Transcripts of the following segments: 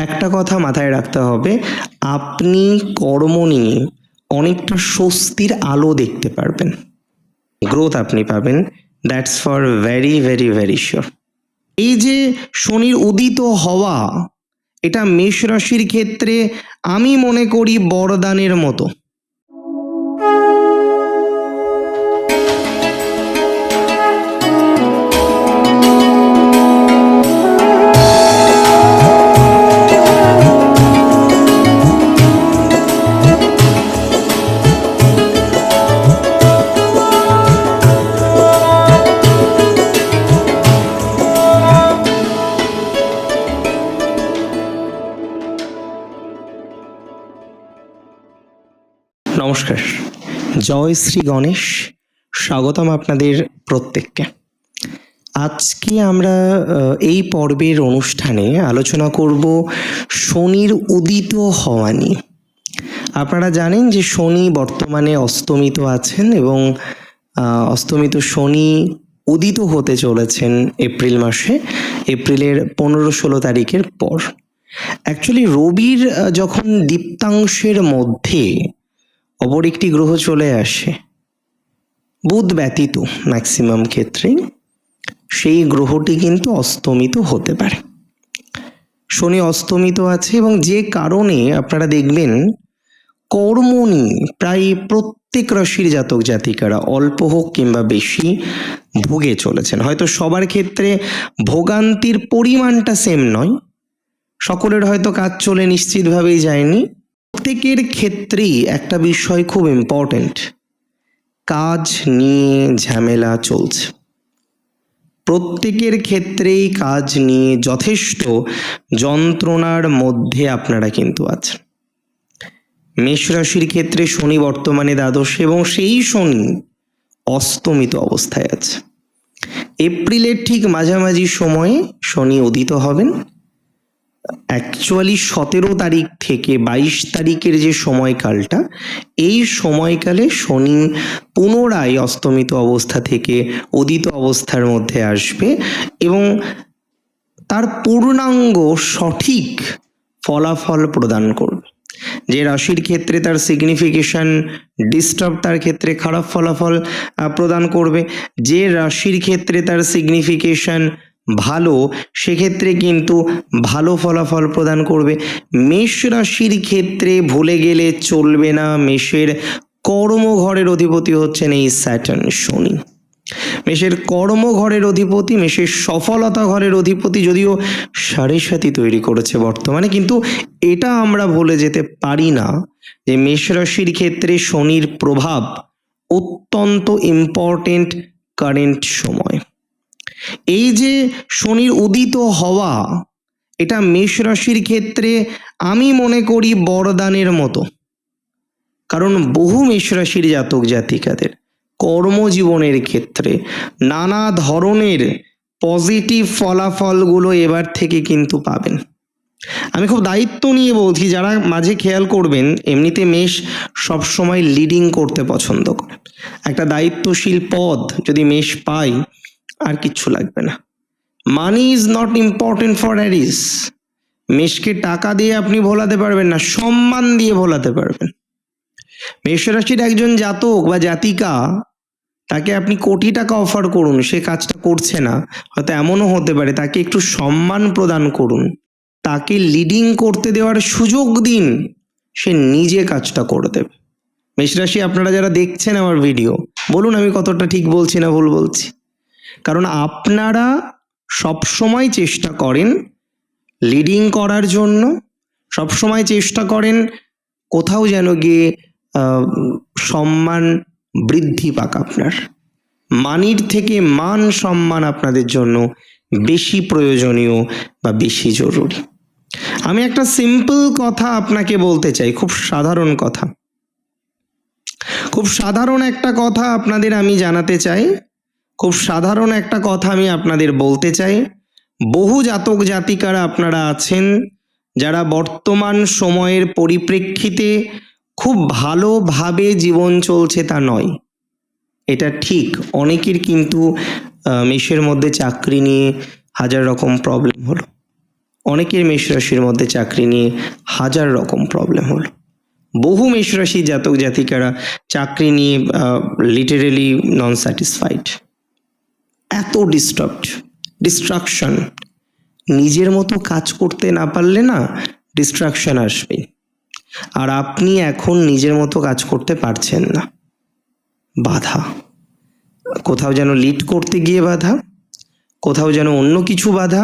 একটা কথা মাথায় রাখতে হবে, আপনি কর্ম নিয়ে অনেকটা স্বস্তির আলো দেখতে পারবেন, গ্রোথ আপনি পাবেন, that's for very very very sure. এই যে শনির উদিত হওয়া, এটা মেষ রাশির ক্ষেত্রে আমি মনে করি বরদানের মতো। নমস্কার, জয় শ্রী গণেশ। স্বাগতম আপনাদের প্রত্যেককে। আজকে আমরা এই পর্বের অনুষ্ঠানে আলোচনা করব শনির উদিত হওয়া নিয়ে। আপনারা জানেন যে শনি বর্তমানে অস্তমিত আছেন এবং অস্তমিত শনি উদিত হতে চলেছেন এপ্রিল মাসে, এপ্রিলের 15-16 তারিখের পর। অ্যাকচুয়ালি রবির যখন দীপ্তাংশের মধ্যে অপর একটি গ্রহ চলে আসে, বুধ ব্যতীত ম্যাক্সিমাম ক্ষেত্রেই, সেই গ্রহটি কিন্তু অস্তমিত হতে পারে। শনি অস্তমিত আছে এবং যে কারণে আপনারা দেখবেন কর্ম নিয়ে প্রায় প্রত্যেক রাশির জাতক জাতিকারা অল্প হোক কিংবা বেশি ভুগে চলেছেন। হয়তো সবার ক্ষেত্রে ভোগান্তির পরিমাণটা সেম নয়, সকলের হয়তো কাজ চলে নিশ্চিতভাবেই যায়নি। প্রত্যেকের ক্ষেত্রেই একটা বিষয় খুব ইম্পর্টেন্ট, কাজ নিয়ে ঝামেলা চলছে। প্রত্যেকের ক্ষেত্রেই কাজ নিয়ে যথেষ্ট যন্ত্রণার মধ্যে আপনারা কিন্তু আছেন। মেষ রাশির ক্ষেত্রে শনি বর্তমানে দ্বাদশ এবং সেই শনি অস্তমিত অবস্থায় আছে। এপ্রিলের ঠিক মাঝামাঝি সময়ে শনি উদিত হবেন। অ্যাকচুয়ালি 17 তারিখ থেকে 22 তারিখের যে সময়কালটা, এই সময়কালে শনি পুনরায় অস্তমিত অবস্থা থেকে উদিত অবস্থার মধ্যে আসবে এবং তার পূর্ণাঙ্গ সঠিক ফলাফল প্রদান করবে। যে রাশির ক্ষেত্রে তার সিগনিফিকেশন ডিস্টার্ব, তার ক্ষেত্রে খারাপ ফলাফল প্রদান করবে। যে রাশির ক্ষেত্রে তার সিগনিফিকেশন ভালো, সেক্ষেত্রে কিন্তু ভালো ফলাফল প্রদান করবে। মেষ রাশির ক্ষেত্রে ভুলে গেলে চলবে না, মেষের কর্মঘরের অধিপতি হচ্ছেন এই স্যাটার্ন শনি। মেষের কর্মঘরের অধিপতি, মেষের সফলতা ঘরের অধিপতি, যদিও 7.5 তৈরি করেছে বর্তমানে, কিন্তু এটা আমরা ভুলে যেতে পারি না যে মেষ রাশির ক্ষেত্রে শনির প্রভাব অত্যন্ত ইম্পর্টেন্ট কারেন্ট সময়। এই যে শনির উদিত হওয়া, এটা মেষ রাশির ক্ষেত্রে আমি মনে করি বরদানের মতো। কারণ বহু মেষ রাশির জাতক জাতিকাদের কর্মজীবনের ক্ষেত্রে নানা ধরনের পজিটিভ ফলাফলগুলো এবার থেকে কিন্তু পাবেন। আমি খুব দায়িত্ব নিয়ে বলছি, যারা মাঝে খেয়াল করবেন, এমনিতে মেষ সবসময় লিডিং করতে পছন্দ করে। একটা দায়িত্বশীল পদ যদি মেষ পায়, আর কিচ্ছু লাগবে না। Money is not important for Aries. মেষকে টাকা দিয়ে আপনি ভোলাতে পারবেন না, সম্মান দিয়ে ভোলাতে পারবেন। মেষ রাশির একজন জাতক বা জাতিকা, তাকে আপনি কোটি টাকা অফার করুন, সে কাজটা করছে না, হয়তো এমনও হতে পারে তাকে একটু সম্মান প্রদান করুন, তাকে লিডিং করতে দেওয়ার সুযোগ দিন, সে নিজে কাজটা করে দেবে। মেষ রাশি আপনারা যারা দেখছেন আমার ভিডিও, বলুন আমি কতটা ঠিক বলছি না ভুল বলছি। কারণ আপনারা সবসময় চেষ্টা করেন লিডিং করার জন্য, সবসময় চেষ্টা করেন কোথাও যেন গিয়ে সম্মান বৃদ্ধি পাক। আপনার মানির থেকে মান সম্মান আপনাদের জন্য বেশি প্রয়োজনীয় বা বেশি জরুরি। আমি একটা সিম্পল কথা আপনাকে বলতে চাই, খুব সাধারণ কথা, খুব সাধারণ একটা কথা আপনাদের আমি জানাতে চাই, খুব সাধারণ একটা কথা আমি আপনাদের বলতে চাই। বহু জাতক জাতিকারা আপনারা আছেন যারা বর্তমান সময়ের পরিপ্রেক্ষিতে খুব ভালোভাবে জীবন চলছে তা নয়, এটা ঠিক। অনেকের কিন্তু মেষের মধ্যে চাকরি নিয়ে হাজার রকম প্রবলেম হলো, অনেকের মেষ রাশির মধ্যে চাকরি নিয়ে হাজার রকম প্রবলেম হলো। বহু মেষ রাশি জাতক জাতিকারা চাকরি নিয়ে লিটারেলি নন স্যাটিসফাইড। এত ডিস্ট্রাকশন, নিজের মতো কাজ করতে না পারলে না ডিস্ট্রাকশন আসবে। আর আপনি এখন নিজের মতো কাজ করতে পারছেন না, বাধা, কোথাও যেন লিড করতে গিয়ে বাধা, কোথাও যেন অন্য কিছু বাধা,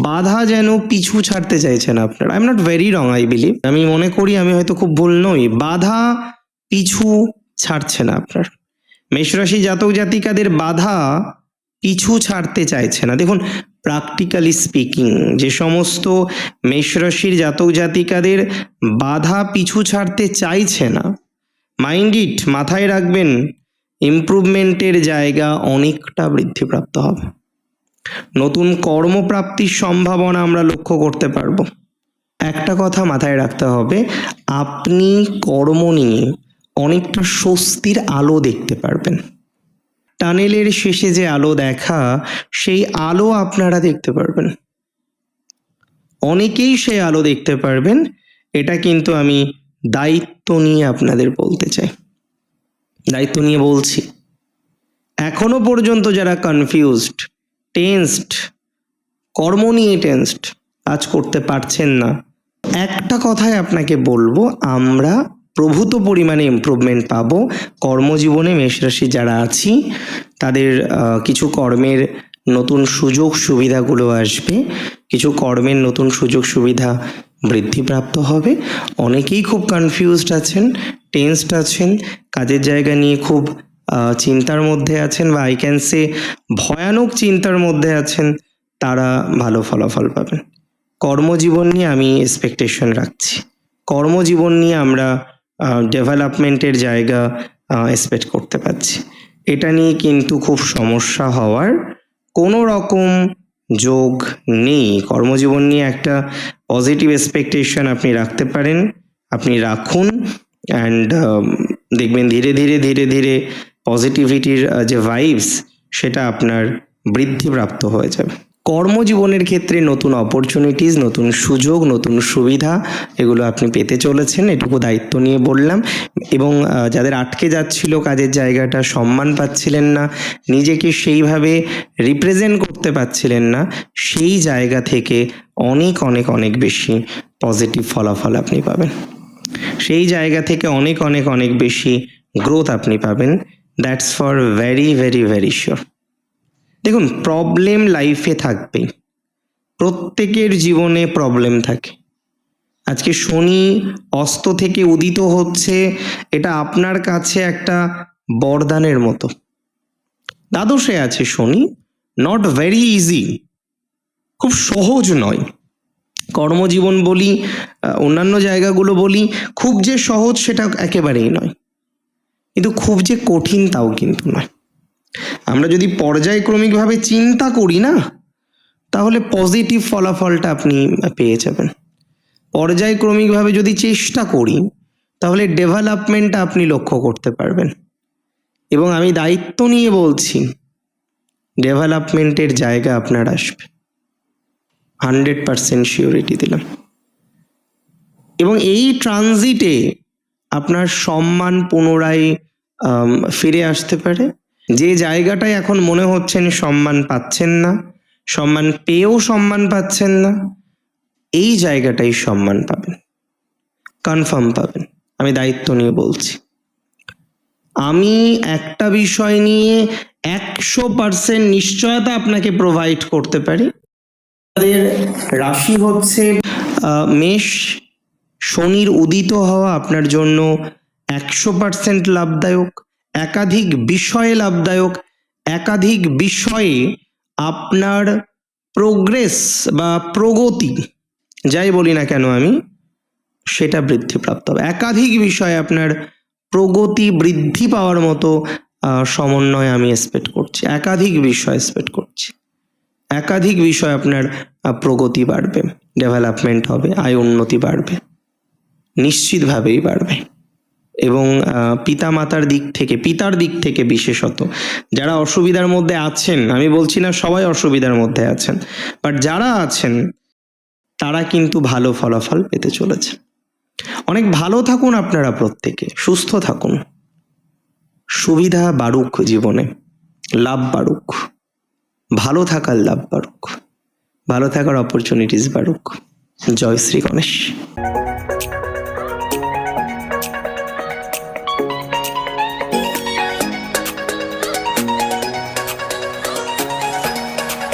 বাধা যেন পিছু ছাড়তে চাইছেন আপনার। I am not very wrong, I believe, আমি মনে করি আমি হয়তো খুব ভুল নই, বাধা পিছু ছাড়ছে না আপনার। মেষরাশি জাতক জাতিকাদের বাধা পিছু ছাড়তে চাইছে না। দেখুন, প্র্যাকটিক্যালি স্পিকিং, যে সমস্ত মেষরাশির জাতক জাতিকাদের বাধা পিছু ছাড়তে চাইছে না, মাইন্ড ইট, মাথায় রাখবেন, ইমপ্রুভমেন্টের জায়গা অনেকটা বৃদ্ধিপ্রাপ্ত হবে। নতুন কর্মপ্রাপ্তির সম্ভাবনা আমরা লক্ষ্য করতে পারবো। একটা কথা মাথায় রাখতে হবে, আপনি কর্ম নিয়ে অনেকটা স্বস্তির আলো দেখতে পারবেন। টানেলের শেষে যে আলো দেখা, সেই আলো আপনারা দেখতে পারবেন। অনেকেই সেই আলো দেখতে পারবেন, এটা কিন্তু আমি দায়িত্ব নিয়ে আপনাদের বলতে চাই, দায়িত্ব নিয়ে বলছি। এখনো পর্যন্ত যারা কনফিউজড, টেন্সড, কর্ম নিয়ে টেন্সড, কাজ করতে পারছেন না, একটা কথাই আপনাকে বলবো, আমরা প্রভূত পরিমাণে ইমপ্রুভমেন্ট পাবো কর্মজীবনে। মেষরাশি যারা আছি তাদের কিছু কর্মের নতুন সুযোগ সুবিধাগুলো আসবে, কিছু কর্মের নতুন সুযোগ সুবিধা বৃদ্ধিপ্রাপ্ত হবে। অনেকেই খুব কনফিউজড আছেন, টেন্সড আছেন, কাজের জায়গা নিয়ে খুব চিন্তার মধ্যে আছেন, বা আই ক্যান সে ভয়ানক চিন্তার মধ্যে আছেন, তারা ভালো ফলাফল পাবেন। কর্মজীবন নিয়ে আমি এক্সপেকটেশন রাখছি, কর্মজীবন নিয়ে আমরা ডেভেলপমেন্টের জায়গা এক্সপেক্ট করতে পারছি। এটা নিয়ে কিন্তু খুব সমস্যা হওয়ার কোনো রকম যোগ নেই। কর্মজীবন নিয়ে একটা পজিটিভ এক্সপেকটেশন আপনি রাখতে পারেন, আপনি রাখুন, অ্যান্ড দেখবেন ধীরে ধীরে ধীরে ধীরে পজিটিভিটির যে ভাইবস, সেটা আপনার বৃদ্ধিপ্রাপ্ত হয়ে যাবে। কর্মজীবনের ক্ষেত্রে নতুন অপরচুনিটিস, নতুন সুযোগ, নতুন সুবিধা, এগুলো আপনি পেতে চলেছেন, এটুকু দায়িত্ব নিয়ে বললাম। এবং যাদের আটকে যাচ্ছিল কাজের জায়গাটা, সম্মান পাচ্ছিলেন না, নিজেকে সেইভাবে রিপ্রেজেন্ট করতে পারছিলেন না, সেই জায়গা থেকে অনেক অনেক অনেক বেশি পজিটিভ ফলাফল আপনি পাবেন, সেই জায়গা থেকে অনেক অনেক অনেক বেশি গ্রোথ আপনি পাবেন। That's for very very very sure. দেখুন, প্রবলেম লাইফে থাকবেই, প্রত্যেকের জীবনে প্রবলেম থাকে। আজকে শনি অস্ত থেকে উদিত হচ্ছে, এটা আপনার কাছে একটা বরদানের মতো। দ্বাদশে আছে শনি, নট ভেরি ইজি, খুব সহজ নয়। কর্মজীবন বলি, অন্যান্য জায়গাগুলো বলি, খুব যে সহজ সেটা একেবারেই নয়, কিন্তু খুব যে কঠিন তাও কিন্তু নয়। আমরা যদি পর্যায়ক্রমিকভাবে চিন্তা করি না, তাহলে পজিটিভ ফলাফলটা আপনি পেয়ে যাবেন। পর্যায়ক্রমিকভাবে যদি চেষ্টা করি, তাহলে ডেভেলপমেন্টটা আপনি লক্ষ্য করতে পারবেন। এবং আমি দায়িত্ব নিয়ে বলছি, ডেভেলপমেন্টের জায়গা আপনার আসবে, 100% সিওরিটি দিলাম। এবং এই ট্রানজিটে আপনার সম্মান পুনরায় ফিরে আসতে পারে। যে জায়গাটায় এখন মনে হচ্ছেন সম্মান পাচ্ছেন না, সম্মান পেয়েও সম্মান পাচ্ছেন না, এই জায়গাটাই সম্মান পাবেন, কনফার্ম পাবেন। আমি দায়িত্ব নিয়ে বলছি। আমি একটা বিষয় নিয়ে 100% নিশ্চয়তা আপনাকে প্রোভাইড করতে পারি। রাশি হচ্ছে মেষ, শনির উদিত হওয়া আপনার জন্য 100% লাভদায়ক, একাধিক বিষয়ে লাভদায়ক, একাধিক বিষয়ে আপনার প্রোগ্রেস বা প্রগতি, যাই বলি না কেন আমি, সেটা বৃদ্ধিপ্রাপ্ত হবে। একাধিক বিষয়ে আপনার প্রগতি বৃদ্ধি পাওয়ার মতো সমন্বয় আমি এক্সপেক্ট করছি, একাধিক বিষয় এক্সপেক্ট করছি। একাধিক বিষয় আপনার প্রগতি বাড়বে, ডেভেলপমেন্ট হবে, আয় উন্নতি বাড়বে, নিশ্চিতভাবেই বাড়বে। এবং পিতামাতার দিক থেকে, পিতার দিক থেকে বিশেষত যারা অসুবিধার মধ্যে আছেন, আমি বলছি না সবাই অসুবিধার মধ্যে আছেন, বাট যারা আছেন তারা কিন্তু ভালো ফলাফল পেতে চলেছে। অনেক ভালো থাকুন আপনারা প্রত্যেকে, সুস্থ থাকুন, সুবিধা বাড়ুক জীবনে, লাভ বাড়ুক, ভালো থাকার লাভ বাড়ুক, ভালো থাকার অপরচুনিটিস বাড়ুক। জয় শ্রী গণেশ।